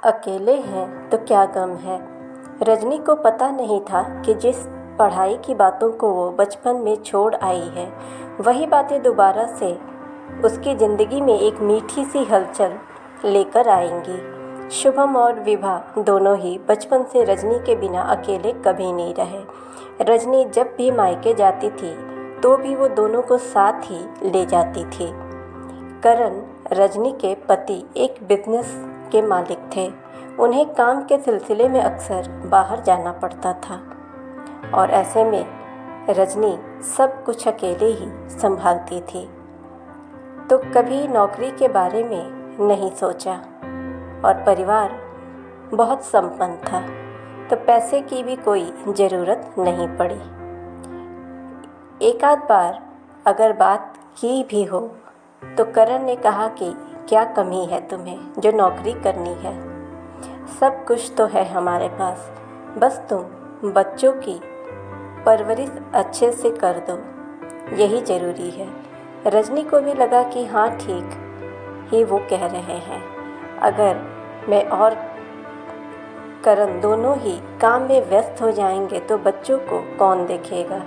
अकेले हैं तो क्या गम है। रजनी को पता नहीं था कि जिस पढ़ाई की बातों को वो बचपन में छोड़ आई है, वही बातें दोबारा से उसकी ज़िंदगी में एक मीठी सी हलचल लेकर आएंगी। शुभम और विभा दोनों ही बचपन से रजनी के बिना अकेले कभी नहीं रहे। रजनी जब भी मायके जाती थी तो भी वो दोनों को साथ ही ले जाती थी। करण रजनी के पति एक बिजनेस के मालिक थे। उन्हें काम के सिलसिले में अक्सर बाहर जाना पड़ता था और ऐसे में रजनी सब कुछ अकेले ही संभालती थी। तो कभी नौकरी के बारे में नहीं सोचा और परिवार बहुत संपन्न था, तो पैसे की भी कोई ज़रूरत नहीं पड़ी। एक आध बार अगर बात की भी हो तो करण ने कहा कि क्या कमी है तुम्हें जो नौकरी करनी है। सब कुछ तो है हमारे पास, बस तुम बच्चों की परवरिश अच्छे से कर दो, यही ज़रूरी है। रजनी को भी लगा कि हाँ, ठीक ही वो कह रहे हैं। अगर मैं और करण दोनों ही काम में व्यस्त हो जाएंगे तो बच्चों को कौन देखेगा।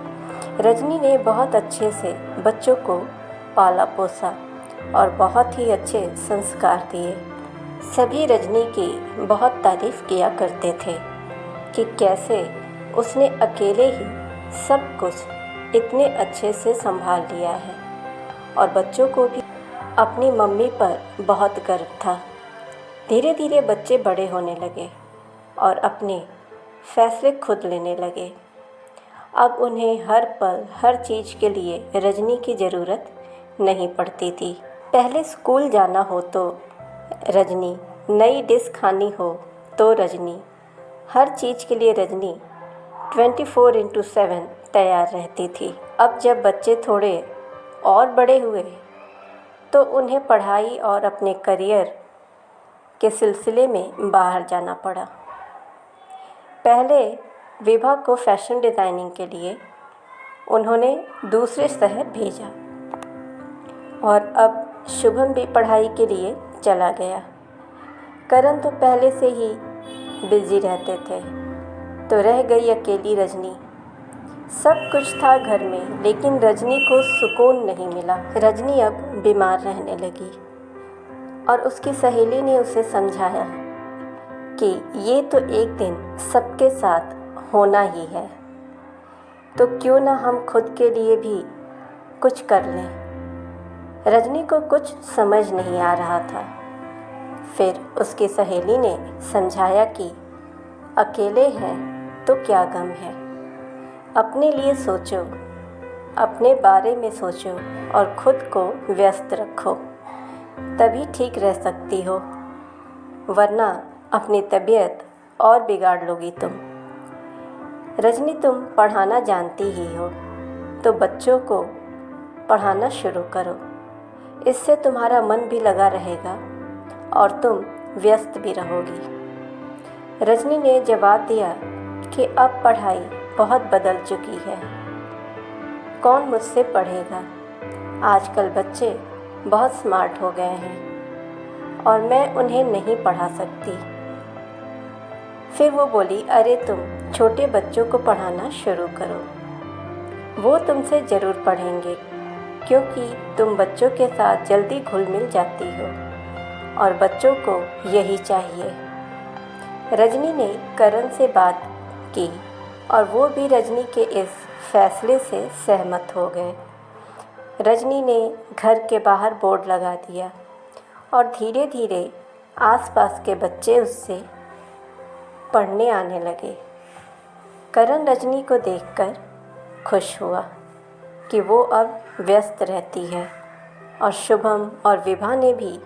रजनी ने बहुत अच्छे से बच्चों को पाला पोसा और बहुत ही अच्छे संस्कार दिए। सभी रजनी की बहुत तारीफ़ किया करते थे कि कैसे उसने अकेले ही सब कुछ इतने अच्छे से संभाल लिया है, और बच्चों को भी अपनी मम्मी पर बहुत गर्व था। धीरे धीरे बच्चे बड़े होने लगे और अपने फैसले खुद लेने लगे। अब उन्हें हर पल हर चीज़ के लिए रजनी की ज़रूरत नहीं पड़ती थी। पहले स्कूल जाना हो तो रजनी, नई डिश खानी हो तो रजनी, हर चीज़ के लिए रजनी 24/7 तैयार रहती थी। अब जब बच्चे थोड़े और बड़े हुए तो उन्हें पढ़ाई और अपने करियर के सिलसिले में बाहर जाना पड़ा। पहले विभा को फैशन डिज़ाइनिंग के लिए उन्होंने दूसरे शहर भेजा और अब शुभम भी पढ़ाई के लिए चला गया। करण तो पहले से ही बिजी रहते थे, तो रह गई अकेली रजनी। सब कुछ था घर में, लेकिन रजनी को सुकून नहीं मिला। रजनी अब बीमार रहने लगी और उसकी सहेली ने उसे समझाया कि ये तो एक दिन सबके साथ होना ही है, तो क्यों ना हम खुद के लिए भी कुछ कर लें। रजनी को कुछ समझ नहीं आ रहा था। फिर उसकी सहेली ने समझाया कि अकेले हैं तो क्या गम है, अपने लिए सोचो, अपने बारे में सोचो और खुद को व्यस्त रखो, तभी ठीक रह सकती हो, वरना अपनी तबीयत और बिगाड़ लोगी तुम। रजनी, तुम पढ़ाना जानती ही हो, तो बच्चों को पढ़ाना शुरू करो। इससे तुम्हारा मन भी लगा रहेगा और तुम व्यस्त भी रहोगी। रजनी ने जवाब दिया कि अब पढ़ाई बहुत बदल चुकी है, कौन मुझसे पढ़ेगा। आजकल बच्चे बहुत स्मार्ट हो गए हैं और मैं उन्हें नहीं पढ़ा सकती। फिर वो बोली, अरे तुम छोटे बच्चों को पढ़ाना शुरू करो, वो तुमसे ज़रूर पढ़ेंगे, क्योंकि तुम बच्चों के साथ जल्दी घुल मिल जाती हो और बच्चों को यही चाहिए। रजनी ने करण से बात की और वो भी रजनी के इस फैसले से सहमत हो गए। रजनी ने घर के बाहर बोर्ड लगा दिया और धीरे धीरे आसपास के बच्चे उससे पढ़ने आने लगे। करण रजनी को देखकर खुश हुआ कि वो अब व्यस्त रहती है, और शुभम और विभा ने भी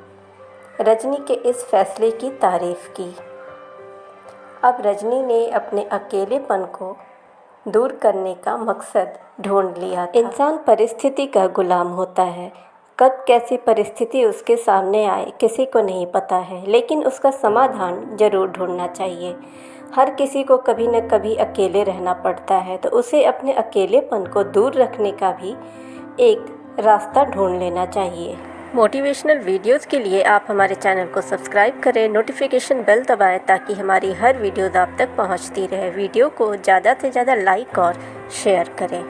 रजनी के इस फैसले की तारीफ़ की। अब रजनी ने अपने अकेलेपन को दूर करने का मकसद ढूंढ लिया था। इंसान परिस्थिति का गुलाम होता है, कब कैसी परिस्थिति उसके सामने आए किसी को नहीं पता है, लेकिन उसका समाधान ज़रूर ढूंढना चाहिए। हर किसी को कभी न कभी अकेले रहना पड़ता है, तो उसे अपने अकेलेपन को दूर रखने का भी एक रास्ता ढूंढ लेना चाहिए। मोटिवेशनल वीडियोस के लिए आप हमारे चैनल को सब्सक्राइब करें, नोटिफिकेशन बेल दबाएं ताकि हमारी हर वीडियोस आप तक पहुंचती रहे। वीडियो को ज़्यादा से ज़्यादा लाइक और शेयर करें।